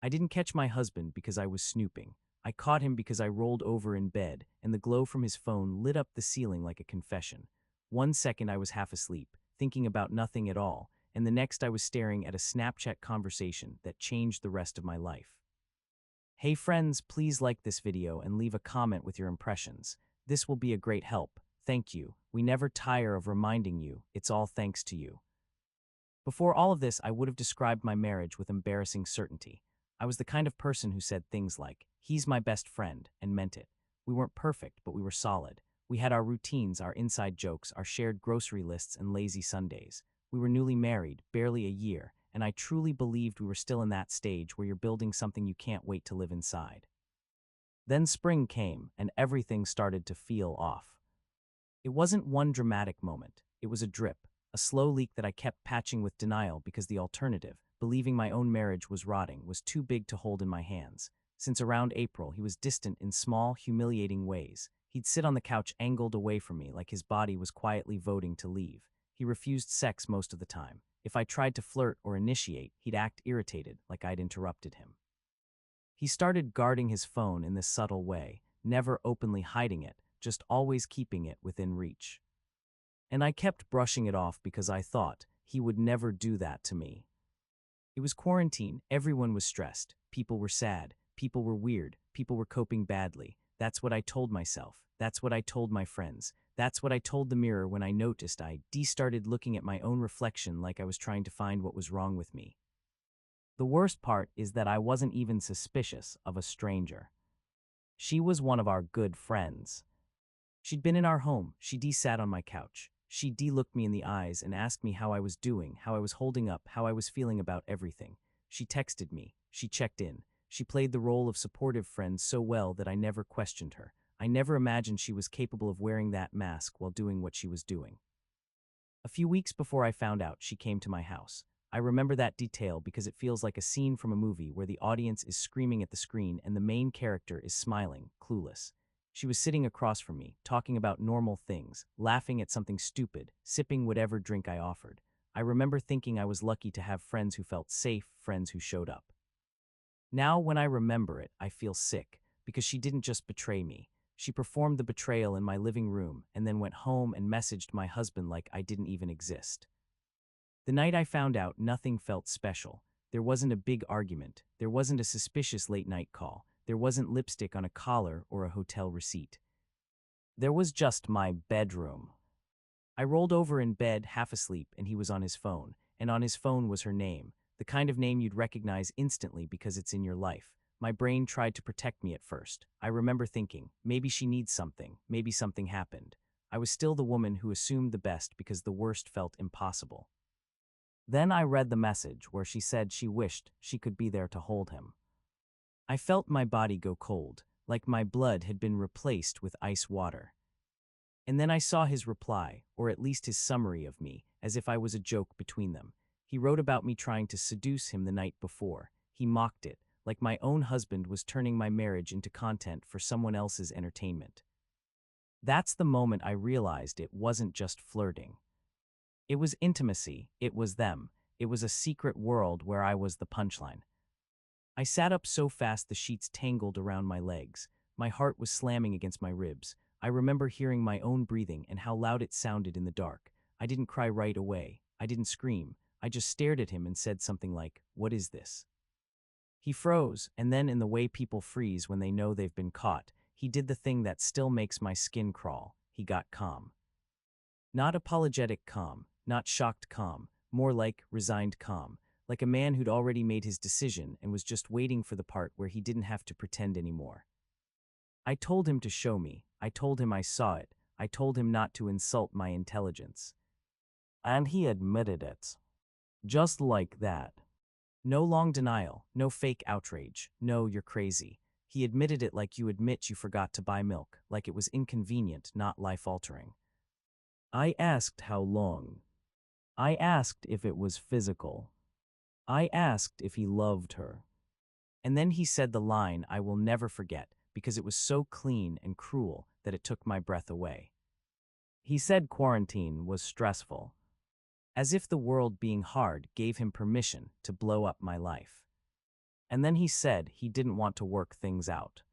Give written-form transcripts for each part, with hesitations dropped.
I didn't catch my husband because I was snooping. I caught him because I rolled over in bed, and the glow from his phone lit up the ceiling like a confession. 1 second I was half asleep, thinking about nothing at all, and the next I was staring at a Snapchat conversation that changed the rest of my life. Hey friends, please like this video and leave a comment with your impressions. This will be a great help. Thank you. We never tire of reminding you, it's all thanks to you. Before all of this, I would have described my marriage with embarrassing certainty. I was the kind of person who said things like, "He's my best friend," and meant it. We weren't perfect, but we were solid. We had our routines, our inside jokes, our shared grocery lists, and lazy Sundays. We were newly married, barely a year, and I truly believed we were still in that stage where you're building something you can't wait to live inside. Then spring came, and everything started to feel off. It wasn't one dramatic moment. It was a drip, a slow leak that I kept patching with denial because the alternative, believing my own marriage was rotting, was too big to hold in my hands. Since around April, he was distant in small, humiliating ways. He'd sit on the couch angled away from me like his body was quietly voting to leave. He refused sex most of the time. If I tried to flirt or initiate, he'd act irritated, like I'd interrupted him. He started guarding his phone in this subtle way, never openly hiding it, just always keeping it within reach. And I kept brushing it off because I thought he would never do that to me. It was quarantine, everyone was stressed, people were sad, people were weird, people were coping badly. That's what I told myself, that's what I told my friends, that's what I told the mirror when I noticed I started looking at my own reflection like I was trying to find what was wrong with me. The worst part is that I wasn't even suspicious of a stranger. She was one of our good friends. She'd been in our home, she sat on my couch. She looked me in the eyes and asked me how I was doing, how I was holding up, how I was feeling about everything. She texted me, she checked in. She played the role of supportive friend so well that I never questioned her. I never imagined she was capable of wearing that mask while doing what she was doing. A few weeks before I found out, she came to my house. I remember that detail because it feels like a scene from a movie where the audience is screaming at the screen and the main character is smiling, clueless. She was sitting across from me, talking about normal things, laughing at something stupid, sipping whatever drink I offered. I remember thinking I was lucky to have friends who felt safe, friends who showed up. Now, when I remember it, I feel sick, because she didn't just betray me. She performed the betrayal in my living room and then went home and messaged my husband like I didn't even exist. The night I found out, nothing felt special. There wasn't a big argument. There wasn't a suspicious late-night call. There wasn't lipstick on a collar or a hotel receipt. There was just my bedroom. I rolled over in bed, half asleep, and he was on his phone. And on his phone was her name, the kind of name you'd recognize instantly because it's in your life. My brain tried to protect me at first. I remember thinking, maybe she needs something, maybe something happened. I was still the woman who assumed the best because the worst felt impossible. Then I read the message where she said she wished she could be there to hold him. I felt my body go cold, like my blood had been replaced with ice water. And then I saw his reply, or at least his summary of me, as if I was a joke between them. He wrote about me trying to seduce him the night before. He mocked it, like my own husband was turning my marriage into content for someone else's entertainment. That's the moment I realized it wasn't just flirting. It was intimacy, it was them, it was a secret world where I was the punchline. I sat up so fast the sheets tangled around my legs. My heart was slamming against my ribs. I remember hearing my own breathing and how loud it sounded in the dark. I didn't cry right away. I didn't scream. I just stared at him and said something like, "What is this?" He froze, and then in the way people freeze when they know they've been caught, he did the thing that still makes my skin crawl. He got calm. Not apologetic calm, not shocked calm, more like resigned calm, like a man who'd already made his decision and was just waiting for the part where he didn't have to pretend anymore. I told him to show me. I told him I saw it. I told him not to insult my intelligence. And he admitted it. Just like that. No long denial, no fake outrage, no "you're crazy." He admitted it like you admit you forgot to buy milk, like it was inconvenient, not life-altering. I asked how long. I asked if it was physical. I asked if he loved her. And then he said the line I will never forget because it was so clean and cruel that it took my breath away. He said quarantine was stressful, as if the world being hard gave him permission to blow up my life. And then he said he didn't want to work things out.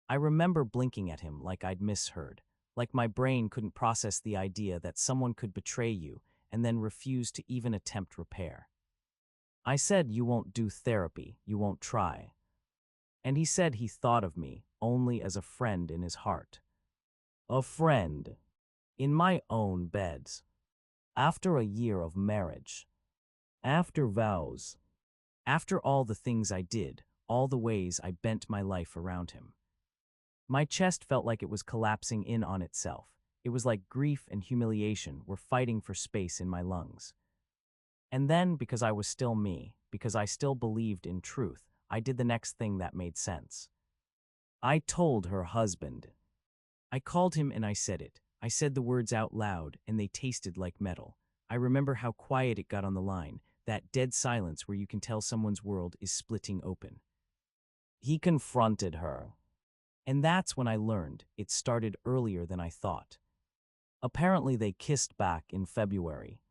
I remember blinking at him like I'd misheard, like my brain couldn't process the idea that someone could betray you and then refuse to even attempt repair. I said, "You won't do therapy, you won't try." And he said he thought of me only as a friend in his heart. A friend. In my own beds. After a year of marriage. After vows. After all the things I did, all the ways I bent my life around him. My chest felt like it was collapsing in on itself. It was like grief and humiliation were fighting for space in my lungs. And then, because I was still me, because I still believed in truth, I did the next thing that made sense. I told her husband. I called him and I said it. I said the words out loud, and they tasted like metal. I remember how quiet it got on the line, that dead silence where you can tell someone's world is splitting open. He confronted her. And that's when I learned it started earlier than I thought. Apparently they kissed back in February.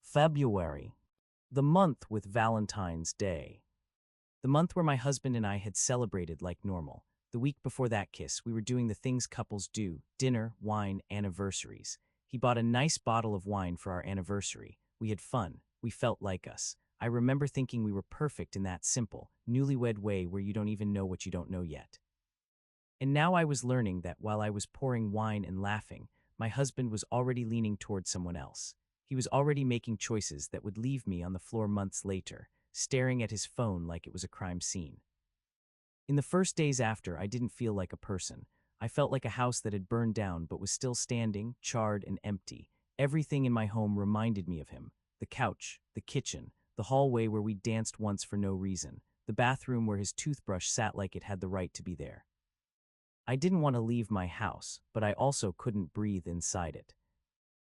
February. The month with Valentine's Day. The month where my husband and I had celebrated like normal. The week before that kiss, we were doing the things couples do: dinner, wine, anniversaries. He bought a nice bottle of wine for our anniversary. We had fun. We felt like us. I remember thinking we were perfect in that simple, newlywed way where you don't even know what you don't know yet. And now I was learning that while I was pouring wine and laughing, my husband was already leaning toward someone else. He was already making choices that would leave me on the floor months later, staring at his phone like it was a crime scene. In the first days after, I didn't feel like a person. I felt like a house that had burned down but was still standing, charred and empty. Everything in my home reminded me of him. The couch, the kitchen, the hallway where we danced once for no reason, the bathroom where his toothbrush sat like it had the right to be there. I didn't want to leave my house, but I also couldn't breathe inside it.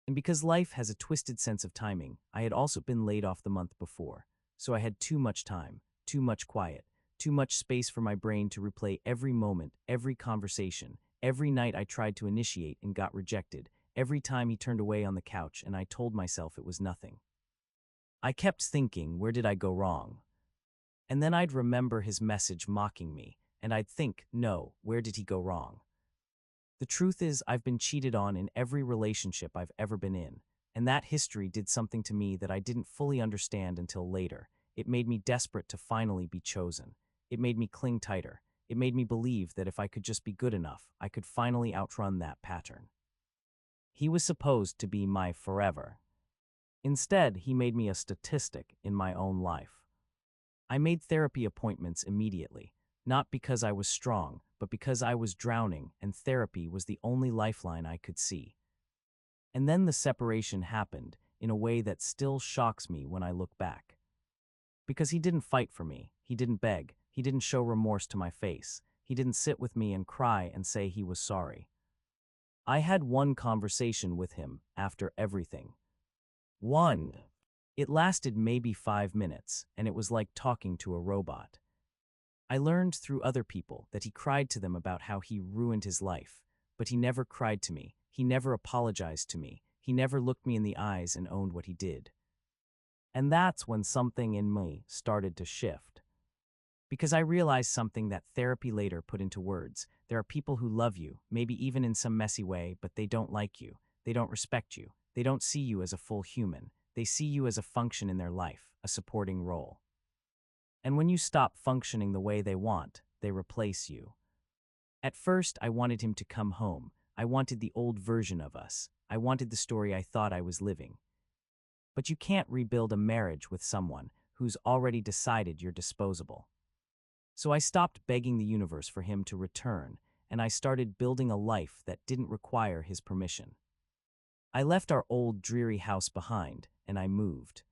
And because life has a twisted sense of timing, I had also been laid off the month before. So I had too much time, too much quiet, too much space for my brain to replay every moment, every conversation, every night I tried to initiate and got rejected, every time he turned away on the couch and I told myself it was nothing. I kept thinking, where did I go wrong? And then I'd remember his message mocking me, and I'd think, no, where did he go wrong? The truth is, I've been cheated on in every relationship I've ever been in, and that history did something to me that I didn't fully understand until later. It made me desperate to finally be chosen. It made me cling tighter. It made me believe that if I could just be good enough, I could finally outrun that pattern. He was supposed to be my forever. Instead, he made me a statistic in my own life. I made therapy appointments immediately, not because I was strong, but because I was drowning and therapy was the only lifeline I could see. And then the separation happened in a way that still shocks me when I look back. Because he didn't fight for me, he didn't beg, he didn't show remorse to my face, he didn't sit with me and cry and say he was sorry. I had one conversation with him after everything. One. It lasted maybe 5 minutes, and it was like talking to a robot. I learned through other people that he cried to them about how he ruined his life, but he never cried to me, he never apologized to me, he never looked me in the eyes and owned what he did. And that's when something in me started to shift. Because I realized something that therapy later put into words. There are people who love you, maybe even in some messy way, but they don't like you, they don't respect you, they don't see you as a full human, they see you as a function in their life, a supporting role. And when you stop functioning the way they want, they replace you. At first, I wanted him to come home. I wanted the old version of us. I wanted the story I thought I was living. But you can't rebuild a marriage with someone who's already decided you're disposable. So I stopped begging the universe for him to return, and I started building a life that didn't require his permission. I left our old, dreary house behind, and I moved.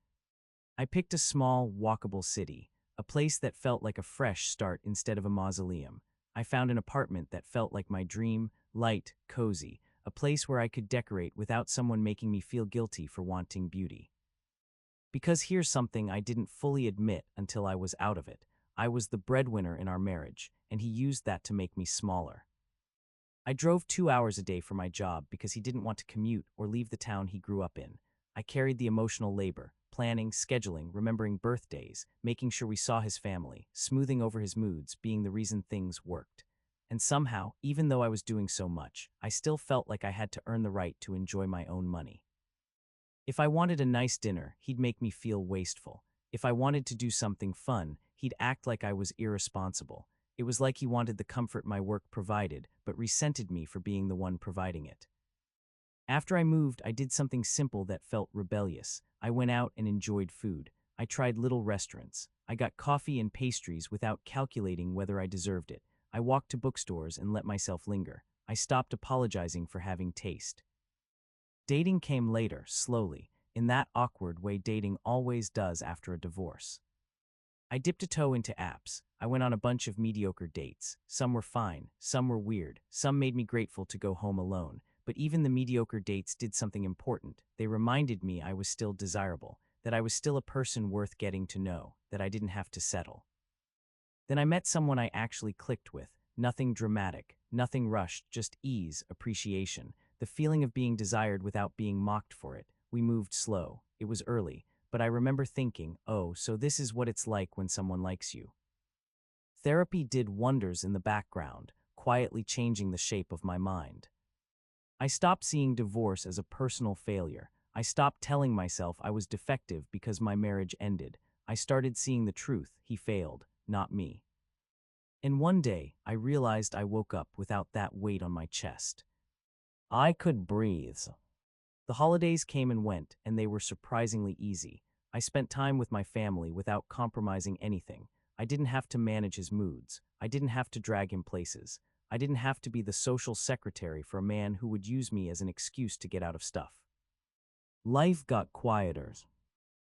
I picked a small, walkable city, a place that felt like a fresh start instead of a mausoleum. I found an apartment that felt like my dream, light, cozy, a place where I could decorate without someone making me feel guilty for wanting beauty. Because here's something I didn't fully admit until I was out of it. I was the breadwinner in our marriage, and he used that to make me smaller. I drove 2 hours a day for my job because he didn't want to commute or leave the town he grew up in. I carried the emotional labor, planning, scheduling, remembering birthdays, making sure we saw his family, smoothing over his moods, being the reason things worked. And somehow, even though I was doing so much, I still felt like I had to earn the right to enjoy my own money. If I wanted a nice dinner, he'd make me feel wasteful. If I wanted to do something fun, he'd act like I was irresponsible. It was like he wanted the comfort my work provided, but resented me for being the one providing it. After I moved, I did something simple that felt rebellious. I went out and enjoyed food. I tried little restaurants. I got coffee and pastries without calculating whether I deserved it. I walked to bookstores and let myself linger. I stopped apologizing for having taste. Dating came later, slowly, in that awkward way dating always does after a divorce. I dipped a toe into apps. I went on a bunch of mediocre dates. Some were fine, some were weird, some made me grateful to go home alone. But even the mediocre dates did something important. They reminded me I was still desirable, that I was still a person worth getting to know, that I didn't have to settle. Then I met someone I actually clicked with. Nothing dramatic, nothing rushed, just ease, appreciation, the feeling of being desired without being mocked for it. We moved slow. It was early, but I remember thinking, oh, so this is what it's like when someone likes you. Therapy did wonders in the background, quietly changing the shape of my mind. I stopped seeing divorce as a personal failure. I stopped telling myself I was defective because my marriage ended. I started seeing the truth. He failed, not me. And one day, I realized I woke up without that weight on my chest. I could breathe. The holidays came and went, and they were surprisingly easy. I spent time with my family without compromising anything. I didn't have to manage his moods. I didn't have to drag him places. I didn't have to be the social secretary for a man who would use me as an excuse to get out of stuff. Life got quieter.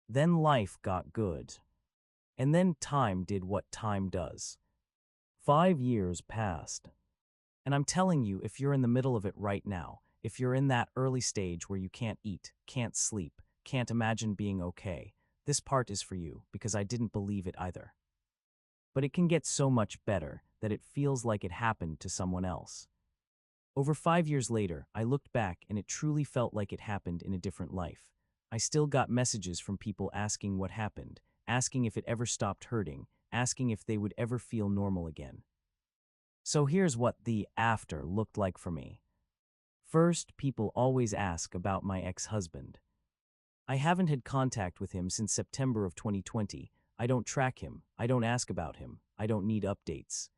Then life got good. And then time did what time does. 5 years passed. And I'm telling you, if you're in the middle of it right now, if you're in that early stage where you can't eat, can't sleep, can't imagine being okay, this part is for you, because I didn't believe it either. But it can get so much better that it feels like it happened to someone else. Over 5 years later, I looked back and it truly felt like it happened in a different life. I still got messages from people asking what happened, asking if it ever stopped hurting, asking if they would ever feel normal again. So here's what the after looked like for me. First, people always ask about my ex-husband. I haven't had contact with him since September of 2020. I don't track him. I don't ask about him. I don't need updates.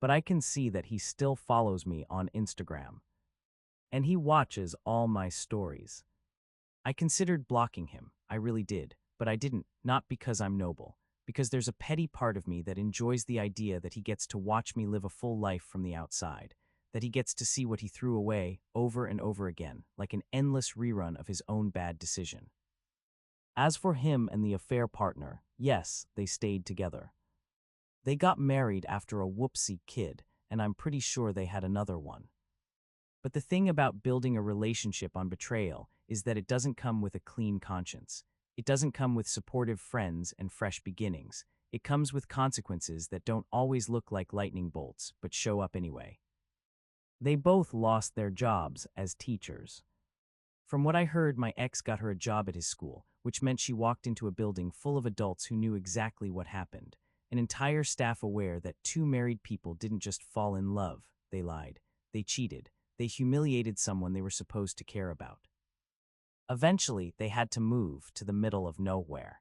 But I can see that he still follows me on Instagram. And he watches all my stories. I considered blocking him. I really did. But I didn't, not because I'm noble. Because there's a petty part of me that enjoys the idea that he gets to watch me live a full life from the outside. That he gets to see what he threw away over and over again, like an endless rerun of his own bad decision. As for him and the affair partner, yes, they stayed together. They got married after a whoopsie kid, and I'm pretty sure they had another one. But the thing about building a relationship on betrayal is that it doesn't come with a clean conscience. It doesn't come with supportive friends and fresh beginnings. It comes with consequences that don't always look like lightning bolts, but show up anyway. They both lost their jobs as teachers. From what I heard, my ex got her a job at his school, which meant she walked into a building full of adults who knew exactly what happened. An entire staff aware that two married people didn't just fall in love, they lied, they cheated, they humiliated someone they were supposed to care about. Eventually, they had to move to the middle of nowhere.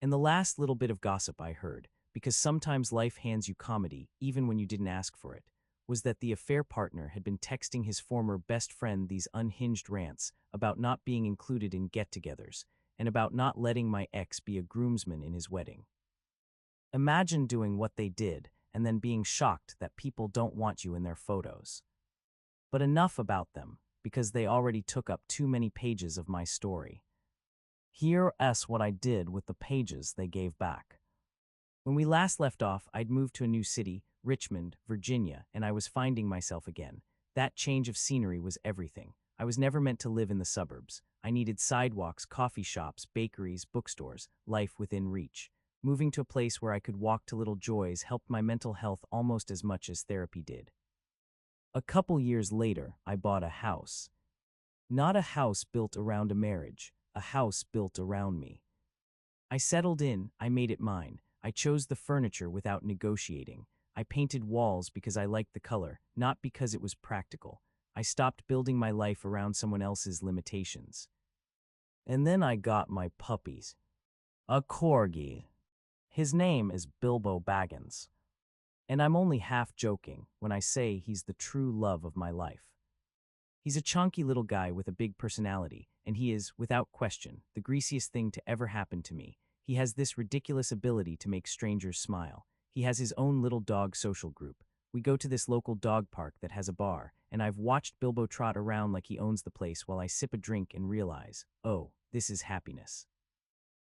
And the last little bit of gossip I heard, because sometimes life hands you comedy even when you didn't ask for it, was that the affair partner had been texting his former best friend these unhinged rants about not being included in get-togethers and about not letting my ex be a groomsman in his wedding. Imagine doing what they did and then being shocked that people don't want you in their photos. But enough about them, because they already took up too many pages of my story. Here's what I did with the pages they gave back. When we last left off, I'd moved to a new city, Richmond, Virginia, and I was finding myself again. That change of scenery was everything. I was never meant to live in the suburbs. I needed sidewalks, coffee shops, bakeries, bookstores, life within reach. Moving to a place where I could walk to little joys helped my mental health almost as much as therapy did. A couple years later, I bought a house. Not a house built around a marriage, a house built around me. I settled in, I made it mine. I chose the furniture without negotiating. I painted walls because I liked the color, not because it was practical. I stopped building my life around someone else's limitations. And then I got my puppies. A corgi. His name is Bilbo Baggins. And I'm only half joking when I say he's the true love of my life. He's a chunky little guy with a big personality, and he is, without question, the greasiest thing to ever happen to me. He has this ridiculous ability to make strangers smile. He has his own little dog social group. We go to this local dog park that has a bar, and I've watched Bilbo trot around like he owns the place while I sip a drink and realize, oh, this is happiness.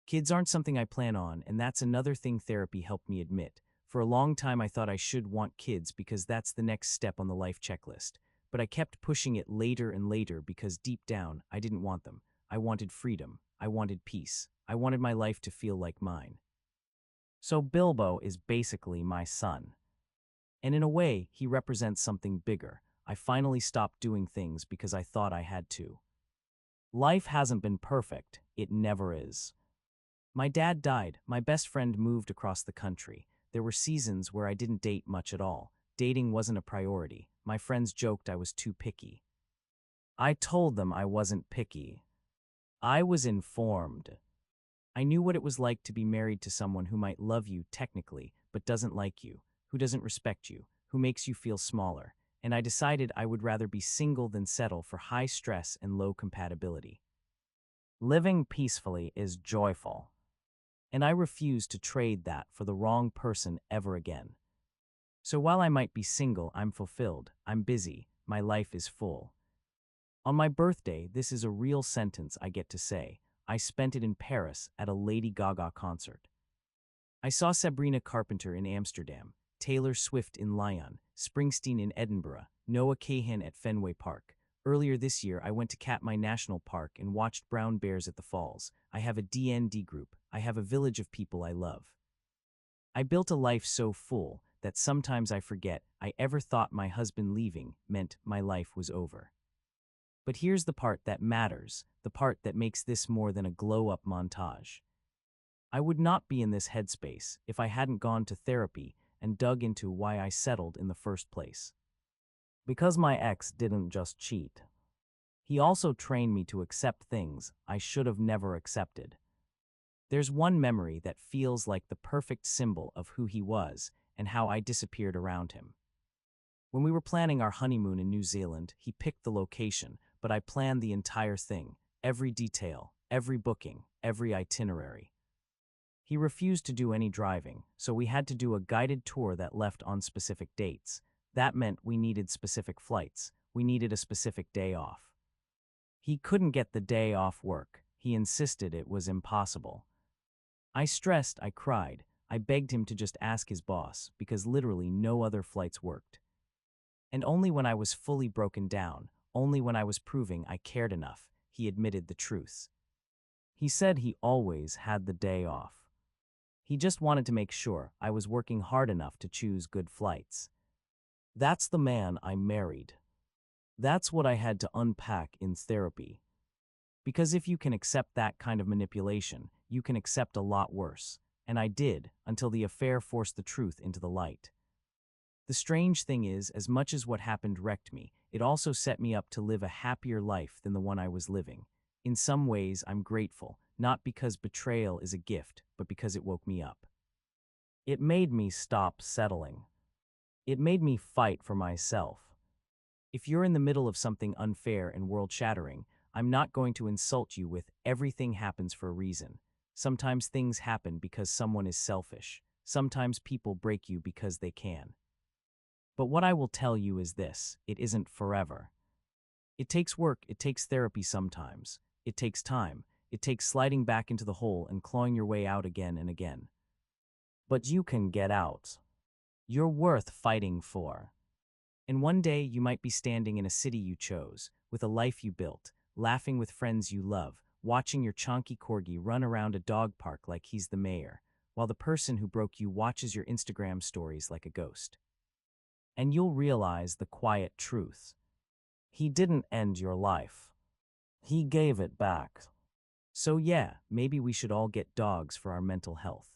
Kids aren't something I plan on, and that's another thing therapy helped me admit. For a long time I thought I should want kids because that's the next step on the life checklist. But I kept pushing it later and later because deep down, I didn't want them. I wanted freedom. I wanted peace. I wanted my life to feel like mine. So Bilbo is basically my son. And in a way, he represents something bigger. I finally stopped doing things because I thought I had to. Life hasn't been perfect. It never is. My dad died. My best friend moved across the country. There were seasons where I didn't date much at all. Dating wasn't a priority. My friends joked I was too picky. I told them I wasn't picky. I was informed. I knew what it was like to be married to someone who might love you technically, but doesn't like you, who doesn't respect you, who makes you feel smaller, and I decided I would rather be single than settle for high stress and low compatibility. Living peacefully is joyful, and I refuse to trade that for the wrong person ever again. So while I might be single, I'm fulfilled, I'm busy, my life is full. On my birthday, this is a real sentence I get to say. I spent it in Paris at a Lady Gaga concert. I saw Sabrina Carpenter in Amsterdam, Taylor Swift in Lyon, Springsteen in Edinburgh, Noah Kahan at Fenway Park. Earlier this year, I went to Katmai National Park and watched brown bears at the falls. I have a DND group. I have a village of people I love. I built a life so full that sometimes I forget I ever thought my husband leaving meant my life was over. But here's the part that matters, the part that makes this more than a glow-up montage. I would not be in this headspace if I hadn't gone to therapy and dug into why I settled in the first place. Because my ex didn't just cheat. He also trained me to accept things I should have never accepted. There's one memory that feels like the perfect symbol of who he was and how I disappeared around him. When we were planning our honeymoon in New Zealand, he picked the location, but I planned the entire thing, every detail, every booking, every itinerary. He refused to do any driving, so we had to do a guided tour that left on specific dates. That meant we needed specific flights. We needed a specific day off. He couldn't get the day off work. He insisted it was impossible. I stressed, I cried. I begged him to just ask his boss, because literally no other flights worked. And only when I was fully broken down, only when I was proving I cared enough, he admitted the truth. He said he always had the day off. He just wanted to make sure I was working hard enough to choose good flights. That's the man I married. That's what I had to unpack in therapy. Because if you can accept that kind of manipulation, you can accept a lot worse. And I did, until the affair forced the truth into the light. The strange thing is, as much as what happened wrecked me, it also set me up to live a happier life than the one I was living. In some ways, I'm grateful, not because betrayal is a gift, but because it woke me up. It made me stop settling. It made me fight for myself. If you're in the middle of something unfair and world-shattering, I'm not going to insult you with everything happens for a reason. Sometimes things happen because someone is selfish. Sometimes people break you because they can. But what I will tell you is this: it isn't forever. It takes work, it takes therapy sometimes. It takes time. It takes sliding back into the hole and clawing your way out again and again. But you can get out. You're worth fighting for. And one day you might be standing in a city you chose, with a life you built, laughing with friends you love, watching your chonky corgi run around a dog park like he's the mayor, while the person who broke you watches your Instagram stories like a ghost. And you'll realize the quiet truth. He didn't end your life. He gave it back. So yeah, maybe we should all get dogs for our mental health.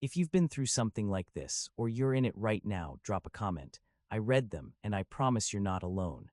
If you've been through something like this, or you're in it right now, drop a comment. I read them, and I promise you're not alone.